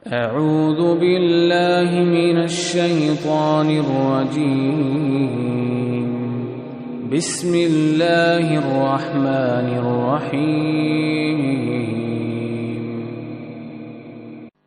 أعوذ بالله من الشيطان الرجيم بسم الله الرحمن الرحيم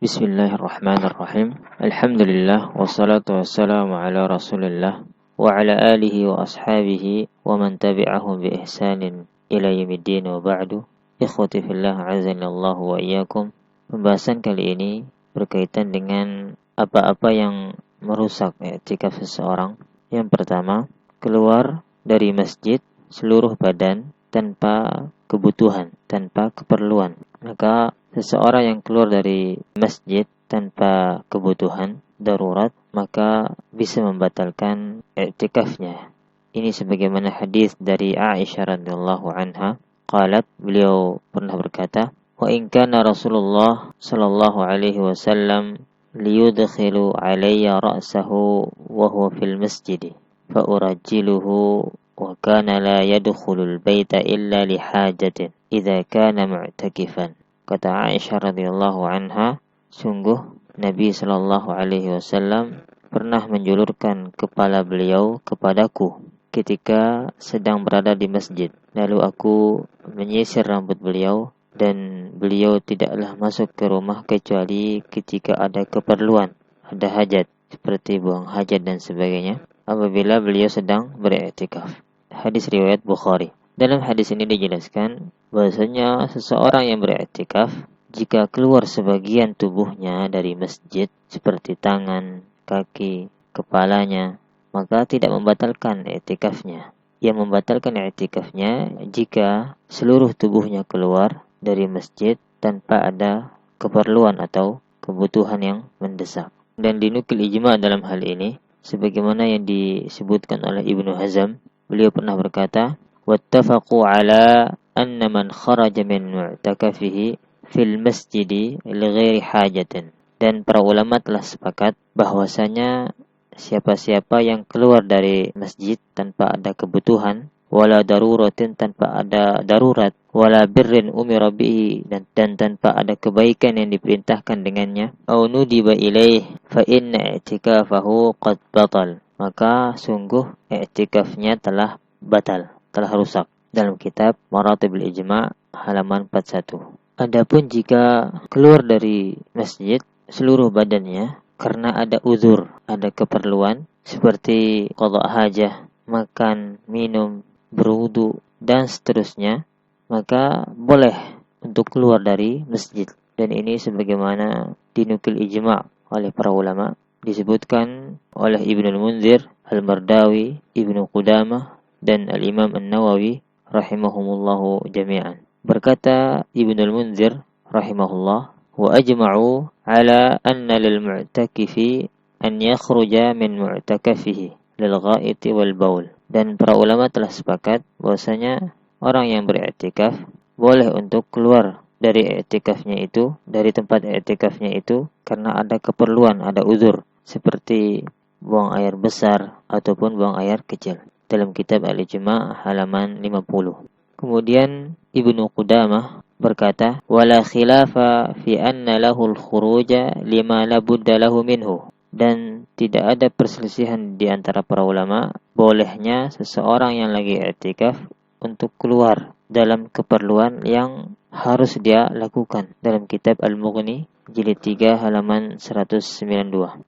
Bismillahirrahmanirrahim. Alhamdulillah wassalatu wassalamu ala Rasulillah wa ala alihi wa ashabihi wa man tabi'ahum bi ihsanin ila yaumiddin wa ba'du. Ikhwati fillah azanillahu wa iyyakum. Pembahasan kali ini berkaitan dengan apa-apa yang merusak i'tikaf seseorang. Yang pertama, keluar dari masjid seluruh badan tanpa kebutuhan, tanpa keperluan. Maka seseorang yang keluar dari masjid tanpa kebutuhan darurat, maka bisa membatalkan i'tikafnya. Ini sebagaimana hadis dari Aisyah radhiyallahu anha, qalat, beliau pernah berkata, wa in kana Rasulullah sallallahu alaihi wasallam liyudkhilu alayya ra'sahu wa huwa fil masjid fa urajjiluhu wa kana la yadkhulul baita illa li hajatin idza kana mu'takifan. Kata Aisyah radhiyallahu anha, sungguh Nabi sallallahu alaihi wasallam pernah menjulurkan kepala beliau kepadaku ketika sedang berada di masjid. Lalu aku menyisir rambut beliau dan beliau tidaklah masuk ke rumah kecuali ketika ada keperluan, ada hajat seperti buang hajat dan sebagainya, apabila beliau sedang beriktikaf. Hadis riwayat Bukhari. Dalam hadis ini dijelaskan bahwasanya seseorang yang beriktikaf, jika keluar sebagian tubuhnya dari masjid seperti tangan, kaki, kepalanya, maka tidak membatalkan i'tikafnya. Yang membatalkan i'tikafnya jika seluruh tubuhnya keluar dari masjid tanpa ada keperluan atau kebutuhan yang mendesak. Dan dinukil ijma' dalam hal ini sebagaimana yang disebutkan oleh Ibnu Hazm. Beliau pernah berkata, wattafaqu ala anna man kharaja min mu'takafihi fil masjidi lighairi hajatin. Dan para ulama telah sepakat bahwasanya siapa-siapa yang keluar dari masjid tanpa ada kebutuhan, wala daruratin, tanpa ada darurat, wala birrin umira bihi, dan tanpa ada kebaikan yang diperintahkan dengannya, au nudiba ilaih fa inna i'tikafahu qad batal, maka sungguh i'tikafnya telah batal, telah rusak. Dalam kitab Maratibul Ijma' halaman 41. Adapun jika keluar dari masjid seluruh badannya karena ada uzur, ada keperluan seperti qada hajah, makan, minum, berwudu dan seterusnya, maka boleh untuk keluar dari masjid. Dan ini sebagaimana dinukil ijma' oleh para ulama, disebutkan oleh Ibnu Munzir, Al-Mardawi, Ibnu Qudamah dan Al-Imam An-Nawawi rahimahumullahu jami'an. Berkata Ibnu Munzir rahimahullah, wa ajma'u ala anna lil mu'takifi an yakhruja min mu'takafihi lil ghaiti wal baul. Dan para ulama telah sepakat bahwasanya orang yang beriktikaf boleh untuk keluar dari iktikafnya itu, dari tempat iktikafnya itu karena ada keperluan, ada uzur, seperti buang air besar ataupun buang air kecil. Dalam kitab Al-Ijma' halaman 50. Kemudian Ibnu Qudamah berkata, wala khilafa fi anna lahul khuruja lima la budda lahu minhu. Dan tidak ada perselisihan di antara para ulama bolehnya seseorang yang lagi i'tikaf untuk keluar dalam keperluan yang harus dia lakukan. Dalam kitab Al-Mughni jilid 3 halaman 192.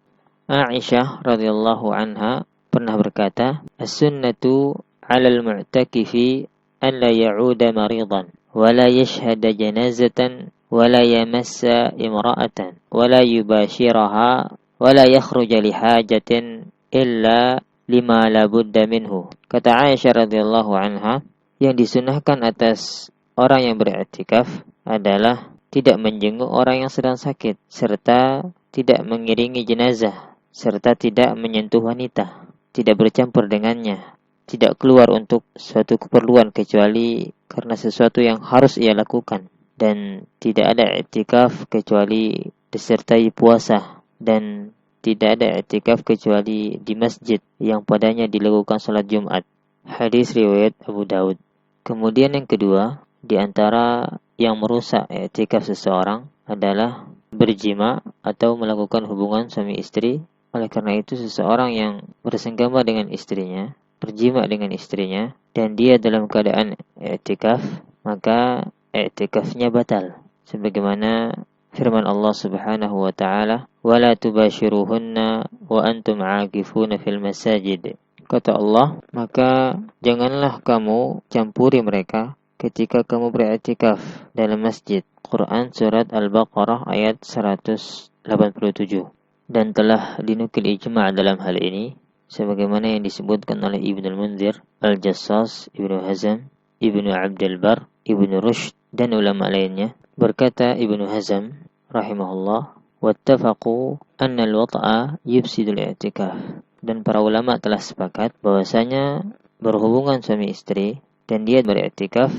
Aisyah radhiyallahu anha pernah berkata, as-sunnatu 'alal mu'takifi an la ya'uda maridan wa la yashhada janazatan wa la yamassa imra'atan wa la yubashiraha wa la yakhruja li hajatin illa lima la budda minhu. Kata Aisyah radhiyallahu anha, yang disunahkan atas orang yang beriktikaf adalah tidak menjenguk orang yang sedang sakit, serta tidak mengiringi jenazah, serta tidak menyentuh wanita, tidak bercampur dengannya, tidak keluar untuk suatu keperluan kecuali karena sesuatu yang harus ia lakukan, dan tidak ada i'tikaf kecuali disertai puasa, dan tidak ada i'tikaf kecuali di masjid yang padanya dilakukan salat Jumat. Hadis riwayat Abu Daud. Kemudian yang kedua, di antara yang merusak i'tikaf seseorang adalah berjima atau melakukan hubungan suami istri. Oleh karena itu seseorang yang bersenggama dengan istrinya, berjima dengan istrinya, dan dia dalam keadaan i'tikaf, maka i'tikafnya batal. Sebagaimana firman Allah Subhanahu wa taala, "Wala tubashiruhunna wa antum 'akifuna fil masajid." Kata Allah, maka janganlah kamu campuri mereka ketika kamu beriktikaf dalam masjid. Quran surat Al-Baqarah ayat 187. Dan telah dinukil ijma' dalam hal ini sebagaimana yang disebutkan oleh Ibnu Al-Munzir, Al-Jassas, Ibnu Hazm, Ibnu Abdul Bar, Ibnu Rushd dan ulama lainnya. Berkata Ibnu Hazm rahimahullah, "Wattafaqu anna al-wat'a yufsidul i'tikaf." Dan para ulama telah sepakat bahwasanya berhubungan suami istri dan dia beriktikaf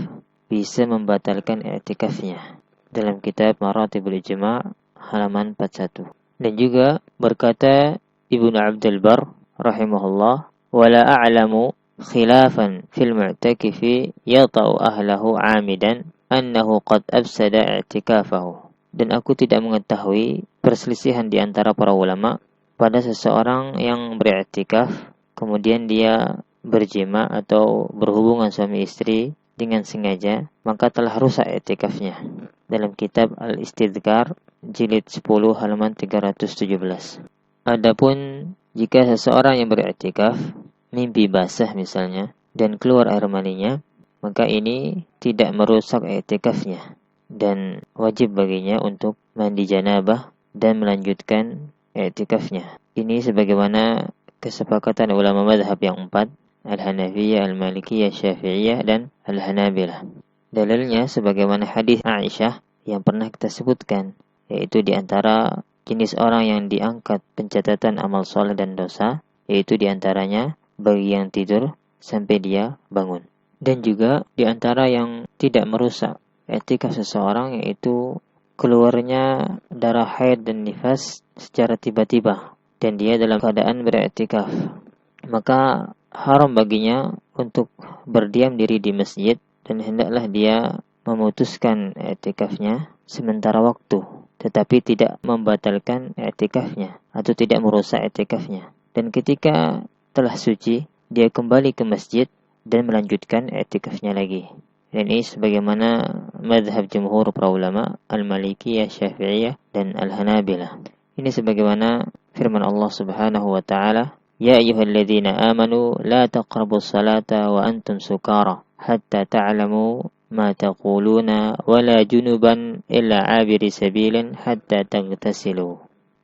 bisa membatalkan i'tikafnya. Dalam kitab Maratibul Ijma' halaman 41. Dan juga berkata Ibnu Abdul Bar rahimahullah, "Wala a'lamu khilafan fil mu'takifi yata'u ahlahu 'amidan annahu qad afsada i'tikafahu." Dan aku tidak mengetahui perselisihan di antara para ulama pada seseorang yang beriktikaf kemudian dia berjima atau berhubungan suami istri dengan sengaja, maka telah rusak i'tikafnya. Dalam kitab Al-Istidhkar jilid 10 halaman 317. Adapun jika seseorang yang beriktikaf mimpi basah misalnya dan keluar air maninya, maka ini tidak merusak i'tikafnya dan wajib baginya untuk mandi janabah dan melanjutkan i'tikafnya. Ini sebagaimana kesepakatan ulama mazhab yang 4, Al-Hanafiyah, Al-Malikiyah, Syafi'iyah dan Al-Hanabilah. Dalilnya sebagaimana hadis Aisyah yang pernah kita sebutkan, yaitu di antara jenis orang yang diangkat pencatatan amal soleh dan dosa, yaitu di antaranya bagi yang tidur sampai dia bangun. Dan juga di antara yang tidak merusak i'tikaf seseorang, yaitu keluarnya darah haid dan nifas secara tiba-tiba dan dia dalam keadaan beriktikaf. Maka haram baginya untuk berdiam diri di masjid dan hendaklah dia memutuskan i'tikafnya sementara waktu, tetapi tidak membatalkan i'tikafnya atau tidak merusak i'tikafnya. Dan ketika telah suci, dia kembali ke masjid dan melanjutkan i'tikafnya lagi. Dan ini sebagaimana mazhab jumhur para ulama Al-Malikiyah, Syafi'iyah dan Al-Hanabilah. Ini sebagaimana firman Allah Subhanahu wa taala, "Ya ayyuhalladzina amanu la taqrabus salata wa antum sukara hatta ta'lamu ma taquluna wa la junuban illa 'abiri sabilin hatta taghtasilu."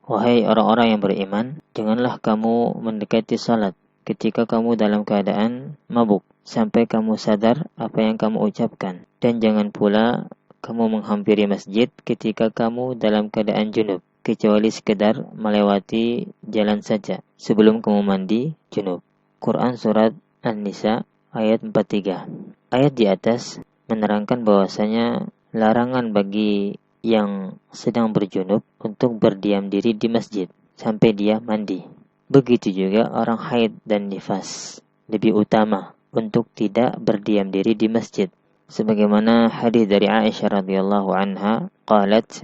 Wahai orang-orang yang beriman, janganlah kamu mendekati salat ketika kamu dalam keadaan mabuk sampai kamu sadar apa yang kamu ucapkan, dan jangan pula kamu menghampiri masjid ketika kamu dalam keadaan junub kecuali sekedar melewati jalan saja sebelum kamu mandi junub. Quran surat An-Nisa ayat 43. Ayat di atas menerangkan bahwasanya larangan bagi yang sedang berjunub untuk berdiam diri di masjid sampai dia mandi. Begitu juga orang haid dan nifas lebih utama untuk tidak berdiam diri di masjid. Sebagaimana hadis dari Aisyah radhiyallahu anha,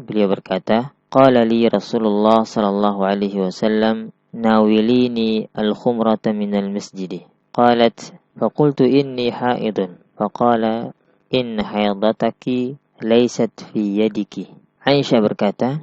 beliau berkata, "Qala li Rasulullah sallallahu alaihi wasallam, nawilini al-khumrata minal masjid." Qalat, faqultu inni haidun. Faqala, inna haidataki laysat fi yadiki. Aisyah berkata,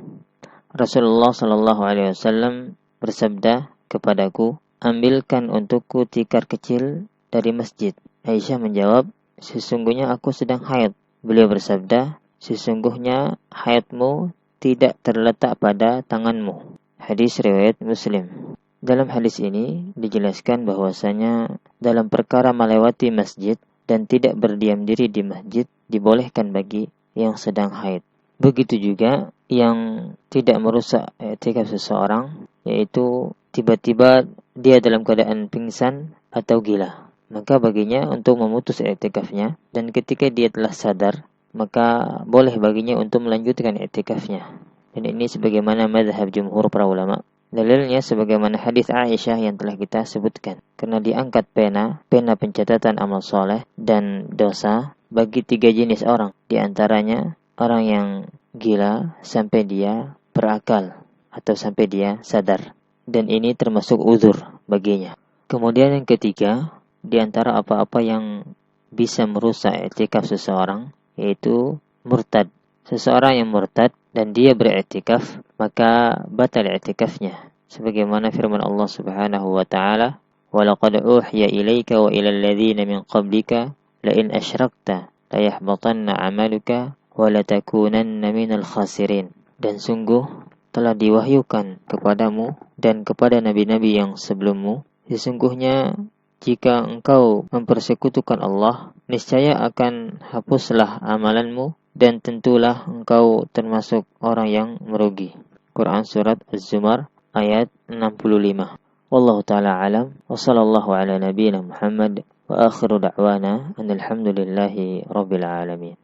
Rasulullah sallallahu alaihi wasallam bersabda kepadaku, "Ambilkan untukku tikar kecil dari masjid." Aisyah menjawab, "Sesungguhnya aku sedang haid." Beliau bersabda, "Sesungguhnya haidmu tidak terletak pada tanganmu." Hadis riwayat Muslim. Dalam hadis ini dijelaskan bahwasanya dalam perkara melewati masjid dan tidak berdiam diri di masjid dibolehkan bagi yang sedang haid. Begitu juga yang tidak merusak i'tikaf seseorang, yaitu tiba-tiba dia dalam keadaan pingsan atau gila. Maka baginya untuk memutus i'tikafnya, dan ketika dia telah sadar, maka boleh baginya untuk melanjutkan i'tikafnya. Dan ini sebagaimana mazhab jumhur para ulama. Dalilnya sebagaimana hadis Aisyah yang telah kita sebutkan. Karena diangkat pena pencatatan amal soleh dan dosa bagi 3 jenis orang. Di antaranya orang yang gila sampai dia berakal atau sampai dia sadar. Dan ini termasuk uzur baginya. Kemudian yang ketiga, di antara apa-apa yang bisa merusak i'tikaf seseorang, yaitu murtad. Seseorang yang murtad dan dia beriktikaf, maka batal i'tikafnya. Sebagaimana firman Allah Subhanahu wa taala, "Wa laqad uhiya ilaika wa ilal ladzina min qablika la in asyrakta la yahbatanna 'amaluka wa la takunanna minal khasirin." Dan sungguh telah diwahyukan kepadamu dan kepada nabi-nabi yang sebelummu, sesungguhnya jika engkau mempersekutukan Allah, niscaya akan hapuslah amalanmu dan tentulah engkau termasuk orang yang merugi. Quran Surat Az-Zumar ayat 65. Wallahu ta'ala alam wa sallallahu ala nabiyyina Muhammad wa akhiru da'wana anil hamdulillahi rabbil alamin.